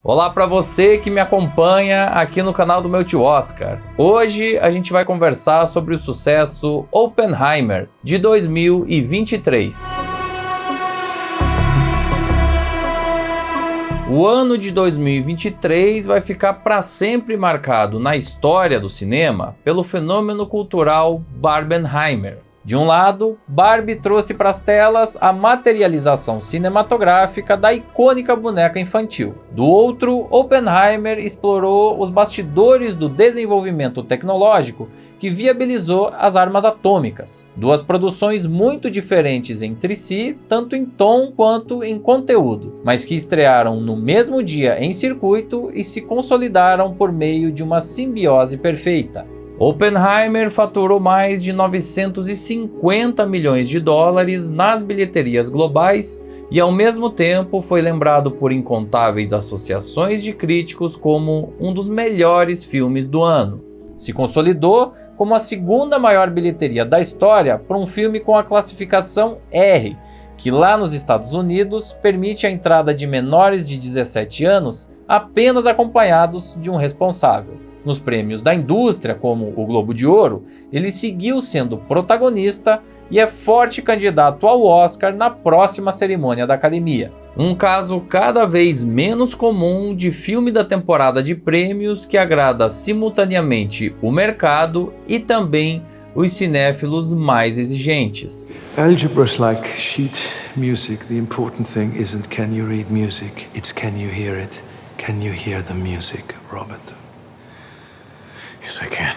Olá para você que me acompanha aqui no canal do meu tio Oscar. Hoje a gente vai conversar sobre o sucesso Oppenheimer de 2023. O ano de 2023 vai ficar para sempre marcado na história do cinema pelo fenômeno cultural Barbenheimer. De um lado, Barbie trouxe para as telas a materialização cinematográfica da icônica boneca infantil. Do outro, Oppenheimer explorou os bastidores do desenvolvimento tecnológico que viabilizou as armas atômicas. Duas produções muito diferentes entre si, tanto em tom quanto em conteúdo, mas que estrearam no mesmo dia em circuito e se consolidaram por meio de uma simbiose perfeita. Oppenheimer faturou mais de 950 milhões de dólares nas bilheterias globais e ao mesmo tempo foi lembrado por incontáveis associações de críticos como um dos melhores filmes do ano. Se consolidou como a segunda maior bilheteria da história para um filme com a classificação R, que lá nos Estados Unidos permite a entrada de menores de 17 anos apenas acompanhados de um responsável. Nos prêmios da indústria, como o Globo de Ouro, ele seguiu sendo protagonista e é forte candidato ao Oscar na próxima cerimônia da Academia. Um caso cada vez menos comum de filme da temporada de prêmios que agrada simultaneamente o mercado e também os cinéfilos mais exigentes. Algebra is like sheet music. The important thing isn't can you read music, it's can you hear it. Can you hear the music, Robert? Yes, I can.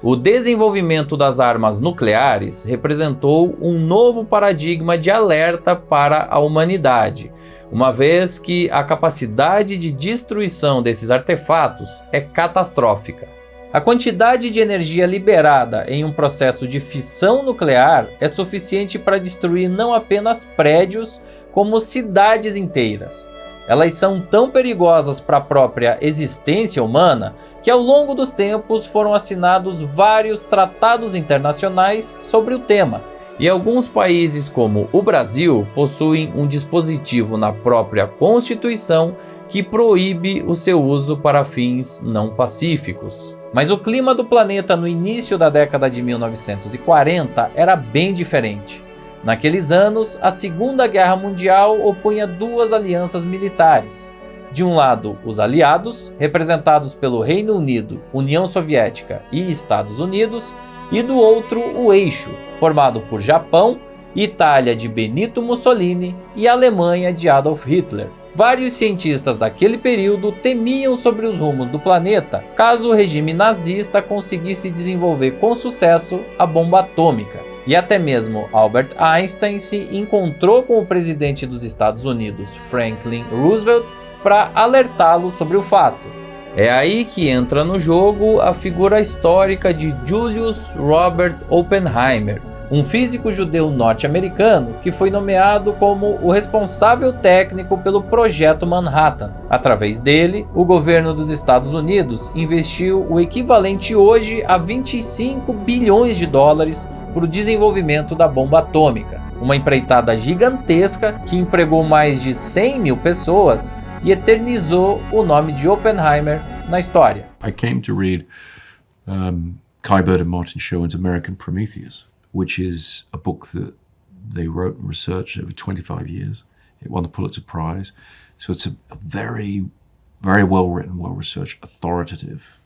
O desenvolvimento das armas nucleares representou um novo paradigma de alerta para a humanidade, uma vez que a capacidade de destruição desses artefatos é catastrófica. A quantidade de energia liberada em um processo de fissão nuclear é suficiente para destruir não apenas prédios, como cidades inteiras. Elas são tão perigosas para a própria existência humana que ao longo dos tempos foram assinados vários tratados internacionais sobre o tema, e alguns países como o Brasil possuem um dispositivo na própria Constituição que proíbe o seu uso para fins não pacíficos. Mas o clima do planeta no início da década de 1940 era bem diferente. Naqueles anos, a Segunda Guerra Mundial opunha duas alianças militares. De um lado, os aliados, representados pelo Reino Unido, União Soviética e Estados Unidos, e do outro, o eixo, formado por Japão, Itália de Benito Mussolini e Alemanha de Adolf Hitler. Vários cientistas daquele período temiam sobre os rumos do planeta caso o regime nazista conseguisse desenvolver com sucesso a bomba atômica. E até mesmo Albert Einstein se encontrou com o presidente dos Estados Unidos, Franklin Roosevelt, para alertá-lo sobre o fato. É aí que entra no jogo a figura histórica de Julius Robert Oppenheimer, um físico judeu norte-americano que foi nomeado como o responsável técnico pelo Projeto Manhattan. Através dele, o governo dos Estados Unidos investiu o equivalente hoje a 25 bilhões de dólares para o desenvolvimento da bomba atômica, uma empreitada gigantesca que empregou mais de 100 mil pessoas e eternizou o nome de Oppenheimer na história. I came to read Kai Bird and Martin Schoen's American Prometheus, which is a book that they wrote and researched over 25 years. It won the Pulitzer Prize. So it's a very, very well written, well researched, authoritative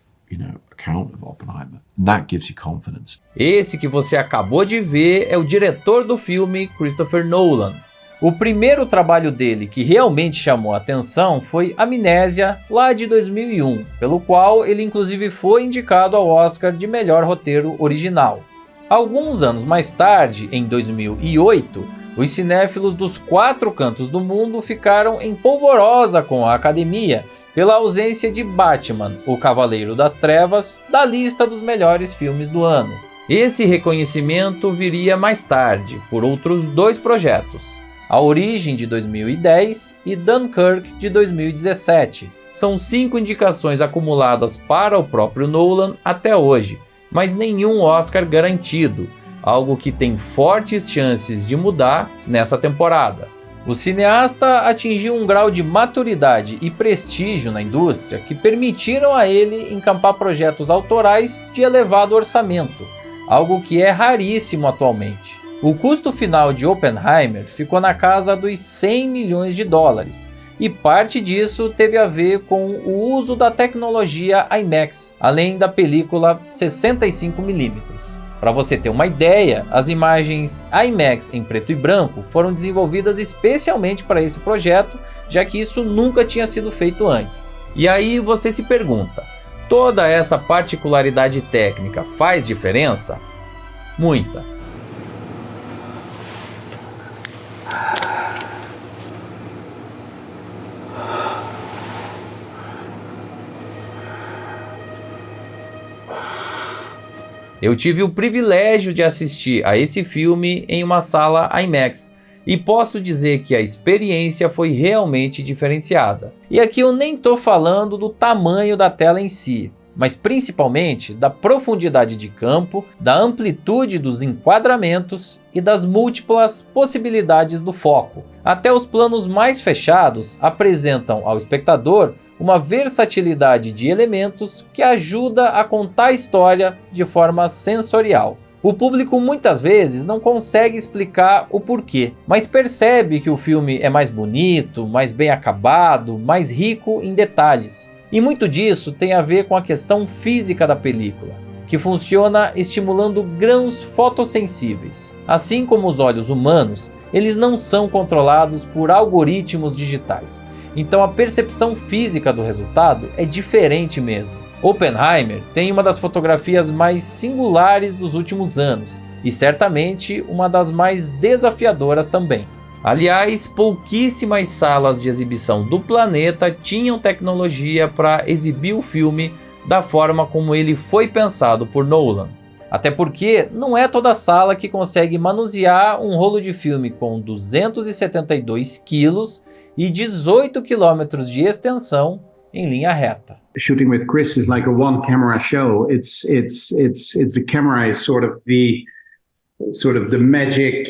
account of Oppenheimer. That gives you confidence. Esse que você acabou de ver é o diretor do filme, Christopher Nolan. O primeiro trabalho dele que realmente chamou a atenção foi Amnésia, lá de 2001, pelo qual ele inclusive foi indicado ao Oscar de melhor roteiro original. Alguns anos mais tarde, em 2008, os cinéfilos dos 4 cantos do mundo ficaram em polvorosa com a Academia pela ausência de Batman, o Cavaleiro das Trevas, da lista dos melhores filmes do ano. Esse reconhecimento viria mais tarde, por outros 2 projetos, A Origem de 2010 e Dunkirk de 2017. São 5 indicações acumuladas para o próprio Nolan até hoje, mas nenhum Oscar garantido, algo que tem fortes chances de mudar nessa temporada. O cineasta atingiu um grau de maturidade e prestígio na indústria que permitiram a ele encampar projetos autorais de elevado orçamento, algo que é raríssimo atualmente. O custo final de Oppenheimer ficou na casa dos 100 milhões de dólares, e parte disso teve a ver com o uso da tecnologia IMAX, além da película 65mm. Para você ter uma ideia, as imagens IMAX em preto e branco foram desenvolvidas especialmente para esse projeto, já que isso nunca tinha sido feito antes. E aí você se pergunta, toda essa particularidade técnica faz diferença? Muita. Eu tive o privilégio de assistir a esse filme em uma sala IMAX e posso dizer que a experiência foi realmente diferenciada. E aqui eu nem estou falando do tamanho da tela em si, mas principalmente da profundidade de campo, da amplitude dos enquadramentos e das múltiplas possibilidades do foco. Até os planos mais fechados apresentam ao espectador uma versatilidade de elementos que ajuda a contar a história de forma sensorial. O público muitas vezes não consegue explicar o porquê, mas percebe que o filme é mais bonito, mais bem acabado, mais rico em detalhes. E muito disso tem a ver com a questão física da película, que funciona estimulando grãos fotossensíveis. Assim como os olhos humanos, eles não são controlados por algoritmos digitais. Então a percepção física do resultado é diferente mesmo. Oppenheimer tem uma das fotografias mais singulares dos últimos anos e certamente uma das mais desafiadoras também. Aliás, pouquíssimas salas de exibição do planeta tinham tecnologia para exibir o filme da forma como ele foi pensado por Nolan. Até porque não é toda sala que consegue manusear um rolo de filme com 272 quilos e 18 quilômetros de extensão em linha reta. Shooting with Chris is like a one camera show. The camera is sort of the magic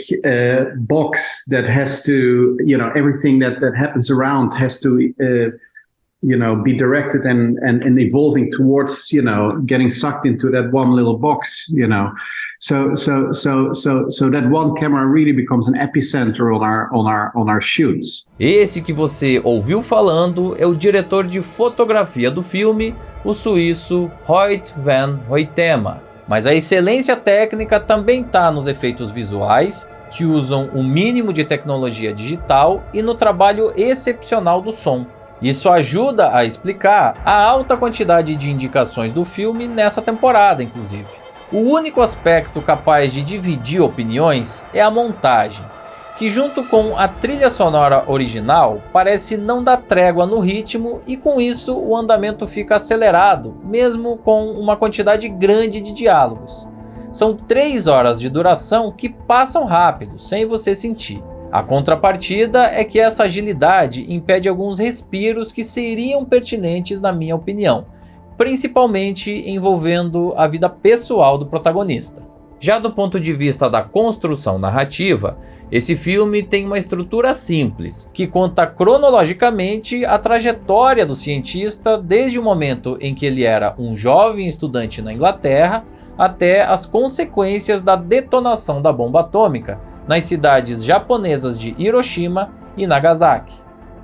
box that has to, everything that happens around has to be directed and evolving towards, getting sucked into that one little box, So that one camera really becomes an epicenter on our shoots. Esse que você ouviu falando é o diretor de fotografia do filme, o suíço Hoyt van Hoytema. Mas a excelência técnica também está nos efeitos visuais, que usam o mínimo de tecnologia digital, e no trabalho excepcional do som. Isso ajuda a explicar a alta quantidade de indicações do filme nessa temporada, inclusive. O único aspecto capaz de dividir opiniões é a montagem, que junto com a trilha sonora original parece não dar trégua no ritmo e com isso o andamento fica acelerado, mesmo com uma quantidade grande de diálogos. São 3 horas de duração que passam rápido, sem você sentir. A contrapartida é que essa agilidade impede alguns respiros que seriam pertinentes na minha opinião, principalmente envolvendo a vida pessoal do protagonista. Já do ponto de vista da construção narrativa, esse filme tem uma estrutura simples, que conta cronologicamente a trajetória do cientista desde o momento em que ele era um jovem estudante na Inglaterra até as consequências da detonação da bomba atômica nas cidades japonesas de Hiroshima e Nagasaki.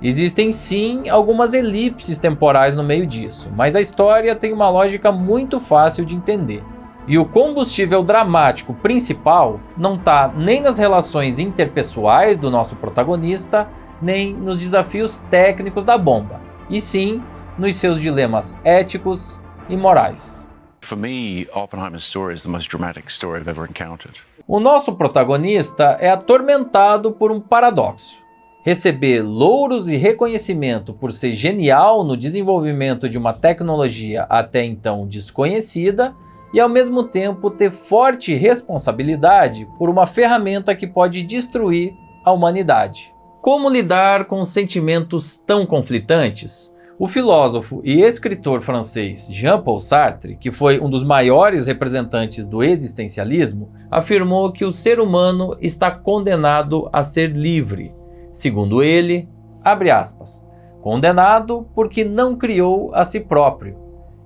Existem sim algumas elipses temporais no meio disso, mas a história tem uma lógica muito fácil de entender. E o combustível dramático principal não está nem nas relações interpessoais do nosso protagonista, nem nos desafios técnicos da bomba, e sim nos seus dilemas éticos e morais. For me, Oppenheimer's story is the most dramatic story I've ever encountered. O nosso protagonista é atormentado por um paradoxo. Receber louros e reconhecimento por ser genial no desenvolvimento de uma tecnologia até então desconhecida e ao mesmo tempo ter forte responsabilidade por uma ferramenta que pode destruir a humanidade. Como lidar com sentimentos tão conflitantes? O filósofo e escritor francês Jean-Paul Sartre, que foi um dos maiores representantes do existencialismo, afirmou que o ser humano está condenado a ser livre. Segundo ele, abre aspas, condenado porque não criou a si próprio,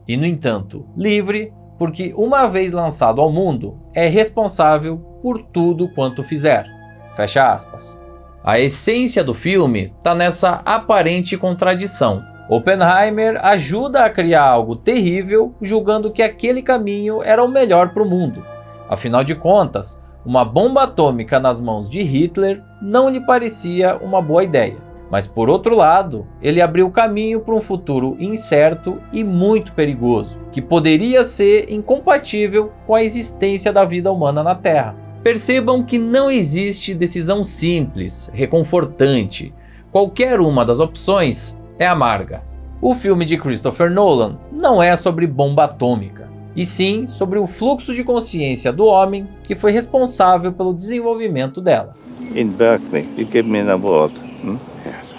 e no entanto, livre porque uma vez lançado ao mundo, é responsável por tudo quanto fizer. Fecha aspas. A essência do filme está nessa aparente contradição. Oppenheimer ajuda a criar algo terrível, julgando que aquele caminho era o melhor para o mundo. Afinal de contas, uma bomba atômica nas mãos de Hitler não lhe parecia uma boa ideia. Mas por outro lado, ele abriu caminho para um futuro incerto e muito perigoso, que poderia ser incompatível com a existência da vida humana na Terra. Percebam que não existe decisão simples, reconfortante. Qualquer uma das opções é amarga. O filme de Christopher Nolan não é sobre bomba atômica, e sim sobre o fluxo de consciência do homem que foi responsável pelo desenvolvimento dela. In Berkeley, you gave me an award. Yes.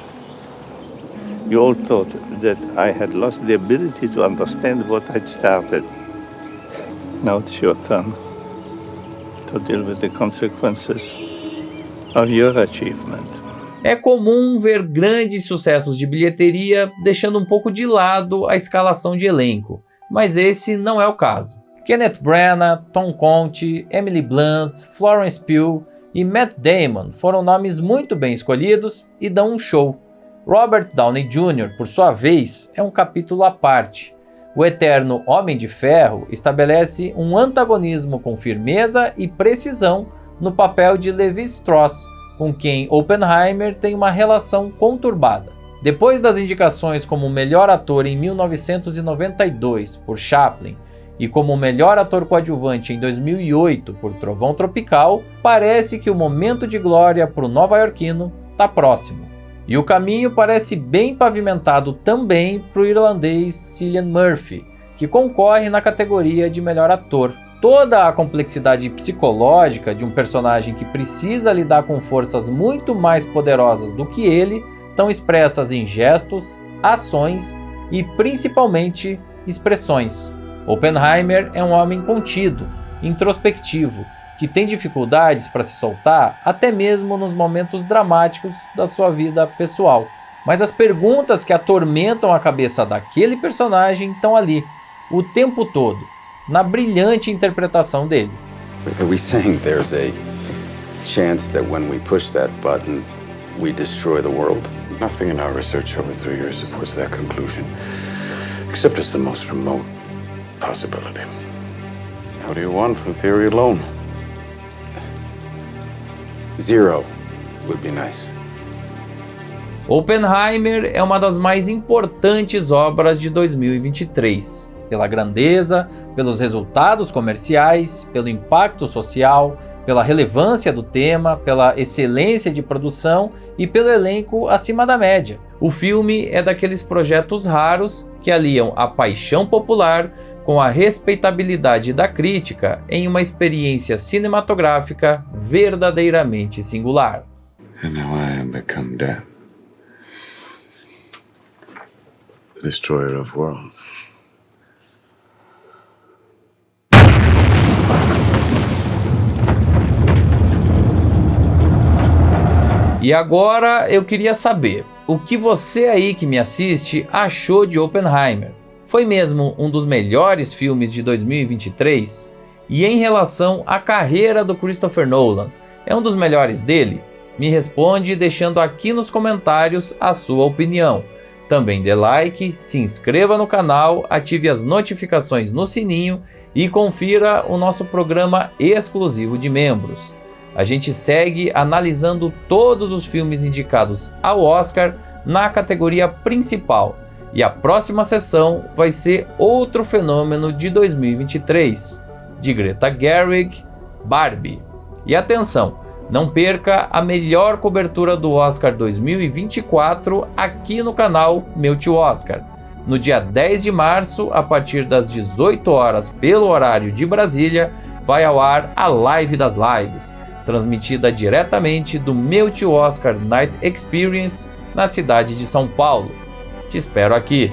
You all thought that I had lost the ability to understand what I'd started. Now it's your turn to deal with the consequences of your achievement. É comum ver grandes sucessos de bilheteria deixando um pouco de lado a escalação de elenco, mas esse não é o caso. Kenneth Branagh, Tom Conti, Emily Blunt, Florence Pugh e Matt Damon foram nomes muito bem escolhidos e dão um show. Robert Downey Jr., por sua vez, é um capítulo à parte. O eterno Homem de Ferro estabelece um antagonismo com firmeza e precisão no papel de Levi Strauss, com quem Oppenheimer tem uma relação conturbada. Depois das indicações como melhor ator em 1992 por Chaplin e como melhor ator coadjuvante em 2008 por Trovão Tropical, parece que o momento de glória para o nova-iorquino está próximo. E o caminho parece bem pavimentado também para o irlandês Cillian Murphy, que concorre na categoria de melhor ator. Toda a complexidade psicológica de um personagem que precisa lidar com forças muito mais poderosas do que ele estão expressas em gestos, ações e principalmente expressões. Oppenheimer é um homem contido, introspectivo, que tem dificuldades para se soltar até mesmo nos momentos dramáticos da sua vida pessoal. Mas as perguntas que atormentam a cabeça daquele personagem estão ali, o tempo todo, na brilhante interpretação dele. Are we saying there's a chance that when we push that button, we destroy the world? Nothing in our research over 3 years supports that conclusion, except it's the most remote possibility. What do you want from theory alone? 0 would be nice. Oppenheimer é uma das mais importantes obras de 2023, pela grandeza, pelos resultados comerciais, pelo impacto social, pela relevância do tema, pela excelência de produção e pelo elenco acima da média. O filme é daqueles projetos raros que aliam a paixão popular com a respeitabilidade da crítica em uma experiência cinematográfica verdadeiramente singular. And now I am become death, the destroyer of worlds. E agora eu queria saber, o que você aí que me assiste achou de Oppenheimer? Foi mesmo um dos melhores filmes de 2023? E em relação à carreira do Christopher Nolan, é um dos melhores dele? Me responde deixando aqui nos comentários a sua opinião. Também dê like, se inscreva no canal, ative as notificações no sininho e confira o nosso programa exclusivo de membros. A gente segue analisando todos os filmes indicados ao Oscar na categoria principal. E a próxima sessão vai ser outro fenômeno de 2023, de Greta Gerwig, Barbie. E atenção, não perca a melhor cobertura do Oscar 2024 aqui no canal Meu Tio Oscar. No dia 10 de março, a partir das 18 horas pelo horário de Brasília, vai ao ar a Live das Lives, transmitida diretamente do Meu Tio Oscar Night Experience na cidade de São Paulo. Te espero aqui!